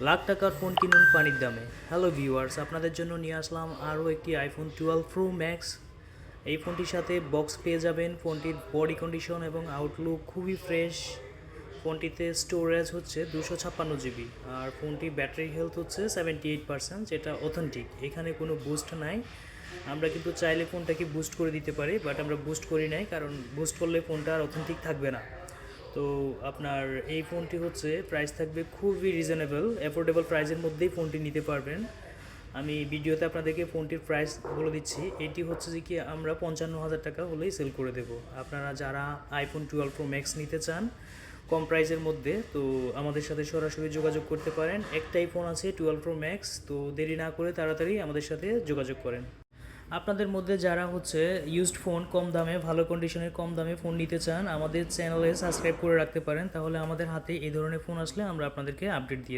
লাখ টাকার ফোন কিনুন পানির দামে। হ্যালো ভিউয়ার্স, আপনাদের জন্য নিয়ে আসলাম আরও একটি আইফোন 12 প্রো ম্যাক্স। এই ফোনটির সাথে বক্স পেয়ে যাবেন। ফোনটির বডি কন্ডিশন এবং আউটলুক খুবই ফ্রেশ। ফোনটিতে স্টোরেজ হচ্ছে 256 জিবি, আর ফোনটির ব্যাটারি হেলথ হচ্ছে 78%, যেটা অথেন্টিক। এখানে কোনো বুস্ট নাই। আমরা কিন্তু চাইলে ফোনটাকে বুস্ট করে দিতে পারি, বাট আমরা বুস্ট করি নাই, কারণ বুস্ট করলে ফোনটা আর অথেন্টিক থাকবে না। তো আপনার এই ফোনটি হচ্ছে প্রাইস থাকবে খুবই রিজনেবল, অ্যাফোর্ডেবল প্রাইসের মধ্যেই ফোনটি নিতে পারবেন। আমি ভিডিওতে আপনাদেরকে ফোনটির প্রাইস বলে দিচ্ছি। এটি হচ্ছে যে কি আমরা 55,000 টাকা হলেই সেল করে দেব। আপনারা যারা আইফোন 12 প্রো ম্যাক্স নিতে চান কম প্রাইসের মধ্যে, তো আমাদের সাথে সরাসরি যোগাযোগ করতে পারেন। একটাই ফোন আছে 12 প্রো ম্যাক্স, তো দেরি না করে তাড়াতাড়ি আমাদের সাথে যোগাযোগ করেন। আপনাদের মধ্যে যারা হচ্ছে ইউজড ফোন কম দামে, ভালো কন্ডিশনের কম দামে ফোন নিতে চান, আমাদের চ্যানেলে সাবস্ক্রাইব করে রাখতে পারেন। তাহলে আমাদের হাতে এই ধরনের ফোন আসলে আমরা আপনাদেরকে আপডেট দিয়ে দেব।